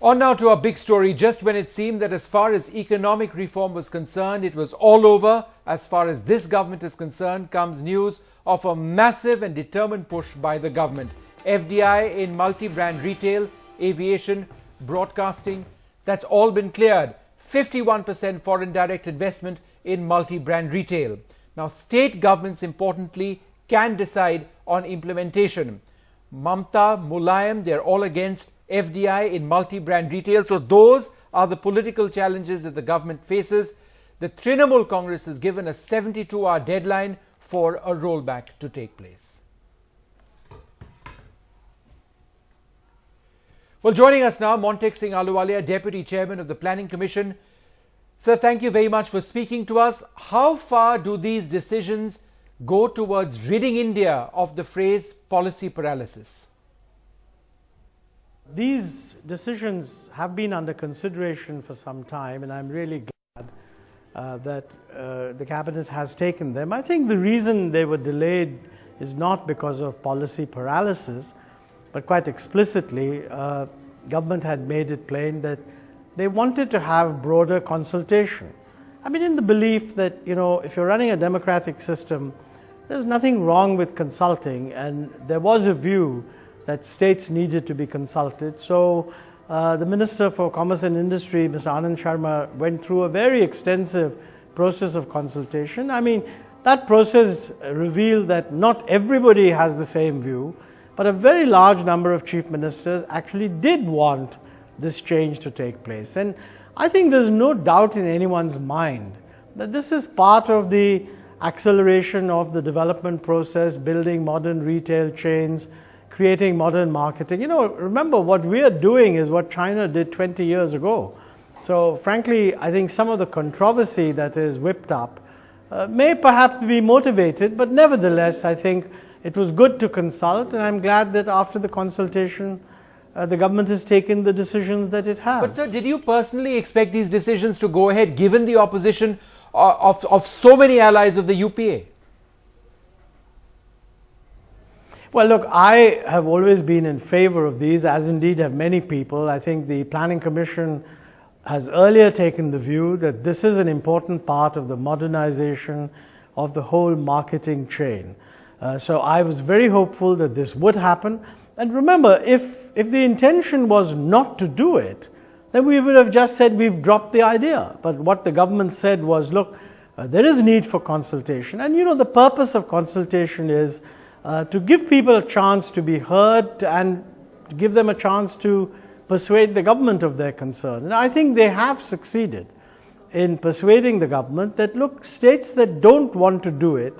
On now to our big story. Just when it seemed that as far as economic reform was concerned, it was all over, as far as this government is concerned, comes news of a massive and determined push by the government. FDI in multi-brand retail, aviation, broadcasting, that's all been cleared. 51% foreign direct investment in multi-brand retail. Now, state governments, importantly, can decide on implementation. Mamta, Mulayam, they're all against FDI in multi-brand retail. So those are the political challenges that the government faces. The Trinamool Congress has given a 72-hour deadline for a rollback to take place. Well, joining us now, Montek Singh Ahluwalia, Deputy Chairman of the Planning Commission. Sir, thank you very much for speaking to us. How far do these decisions go towards ridding India of the phrase policy paralysis? These decisions have been under consideration for some time, and I'm really glad that the Cabinet has taken them. I think the reason they were delayed is not because of policy paralysis, but quite explicitly, government had made it plain that they wanted to have broader consultation. I mean, in the belief that, if you're running a democratic system, there's nothing wrong with consulting, and there was a view that states needed to be consulted. So the Minister for Commerce and Industry, Mr. Anand Sharma, went through a very extensive process of consultation. I mean, that process revealed that not everybody has the same view, but a very large number of chief ministers actually did want this change to take place. And I think there's no doubt in anyone's mind that this is part of the acceleration of the development process, building modern retail chains, creating modern marketing. Remember, what we are doing is what China did 20 years ago. So frankly, I think some of the controversy that is whipped up may perhaps be motivated, but nevertheless, I think it was good to consult, and I'm glad that after the consultation, the government has taken the decisions that it has. But sir, did you personally expect these decisions to go ahead, given the opposition of so many allies of the UPA? Well, look, I have always been in favor of these, as indeed have many people. I think the Planning Commission has earlier taken the view that this is an important part of the modernization of the whole marketing chain. So I was very hopeful that this would happen. And remember, if the intention was not to do it, then we would have just said we've dropped the idea. But what the government said was, look, there is need for consultation. And the purpose of consultation is to give people a chance to be heard and to give them a chance to persuade the government of their concerns. And I think they have succeeded in persuading the government that, look, states that don't want to do it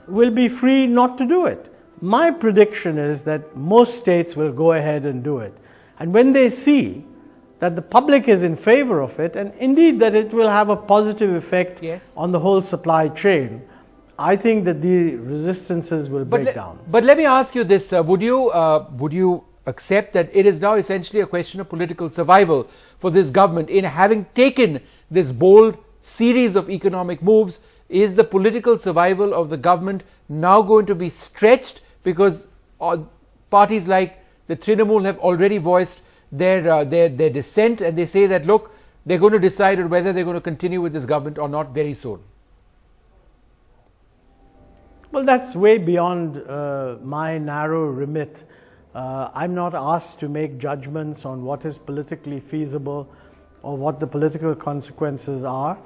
will be free not to do it. My prediction is that most states will go ahead and do it. And when they see that the public is in favor of it, and indeed that it will have a positive effect on the whole supply chain, I think that the resistances will break down. But let me ask you this, sir. Would you accept that it is now essentially a question of political survival for this government in having taken this bold series of economic moves? Is the political survival of the government now going to be stretched because parties like the Trinamool have already voiced their dissent, and they say that, look, they're going to decide on whether they're going to continue with this government or not very soon? Well, that's way beyond my narrow remit. I'm not asked to make judgments on what is politically feasible or what the political consequences are.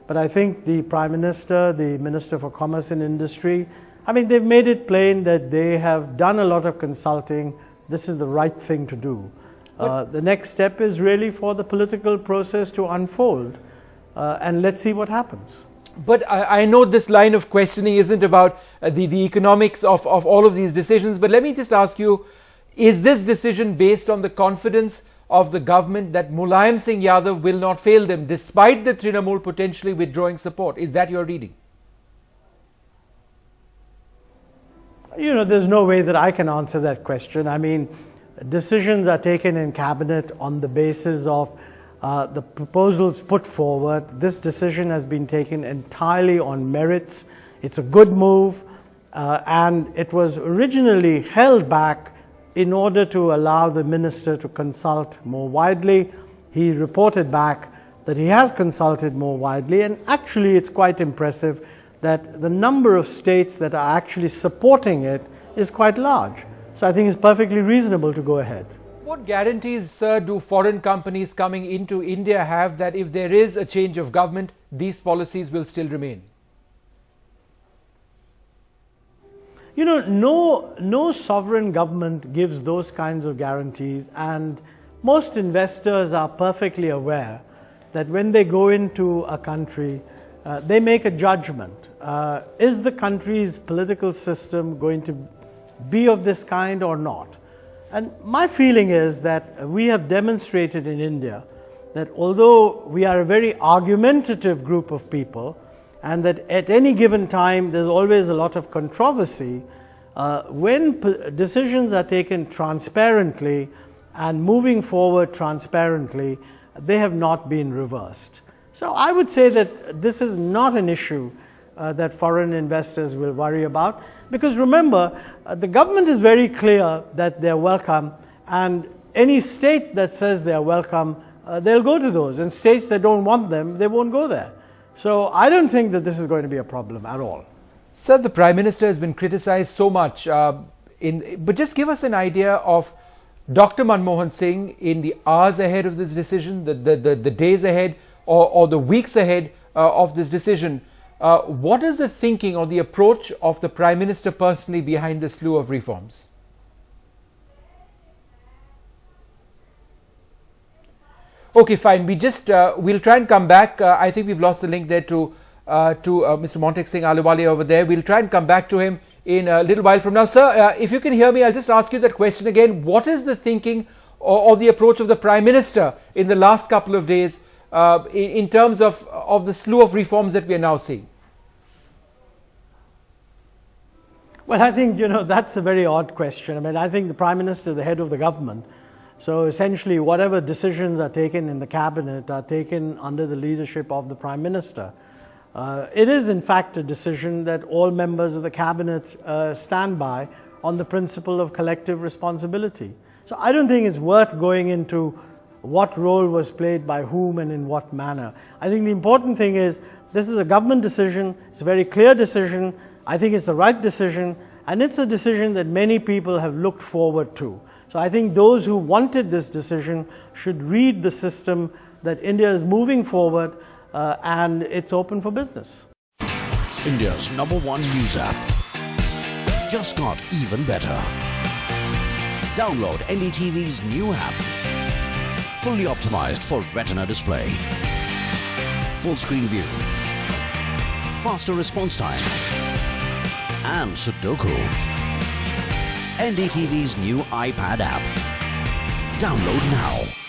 But I think the Prime Minister, the Minister for Commerce and Industry, they've made it plain that they have done a lot of consulting. This is the right thing to do. The next step is really for the political process to unfold, and let's see what happens. But I know this line of questioning isn't about the economics of all of these decisions, but let me just ask you, is this decision based on the confidence of the government that Mulayam Singh Yadav will not fail them, despite the Trinamool potentially withdrawing support? Is that your reading? There's no way that I can answer that question. Decisions are taken in Cabinet on the basis of the proposals put forward. This decision has been taken entirely on merits. It's a good move, and it was originally held back in order to allow the minister to consult more widely. He reported back that he has consulted more widely, and actually it's quite impressive that the number of states that are actually supporting it is quite large. So I think it's perfectly reasonable to go ahead. What guarantees, sir, do foreign companies coming into India have that if there is a change of government, these policies will still remain? You know, no sovereign government gives those kinds of guarantees, and most investors are perfectly aware that when they go into a country, they make a judgment. Is the country's political system going to be of this kind or not? And my feeling is that we have demonstrated in India that although we are a very argumentative group of people, and that at any given time there's always a lot of controversy, when decisions are taken transparently and moving forward transparently, they have not been reversed. So I would say that this is not an issue that foreign investors will worry about, because remember, the government is very clear that they're welcome, and any state that says they're welcome, they'll go to those, and states that don't want them, they won't go there. So I don't think that this is going to be a problem at all. Sir, the Prime Minister has been criticized so much, but just give us an idea of Dr. Manmohan Singh in the hours ahead of this decision, the days ahead, or the weeks ahead of this decision. What is the thinking or the approach of the Prime Minister personally behind this slew of reforms? Okay, fine. We'll try and come back. I think we've lost the link there to Mr. Montek Singh Ahluwalia over there. We'll try and come back to him in a little while from now. Sir, if you can hear me, I'll just ask you that question again. What is the thinking or the approach of the Prime Minister in the last couple of days in terms of the slew of reforms that we are now seeing? Well, I think, that's a very odd question. I mean, I think the Prime Minister is the head of the government. So essentially, whatever decisions are taken in the cabinet are taken under the leadership of the Prime Minister. It is, in fact, a decision that all members of the cabinet stand by on the principle of collective responsibility. So I don't think it's worth going into what role was played by whom and in what manner. I think the important thing is this is a government decision. It's a very clear decision. I think it's the right decision, and it's a decision that many people have looked forward to. So I think those who wanted this decision should read the system that India is moving forward, and it's open for business. India's #1 news app just got even better. Download NDTV's new app. Fully optimized for Retina display. Full screen view. Faster response time. And Sudoku. NDTV's new iPad app. Download now.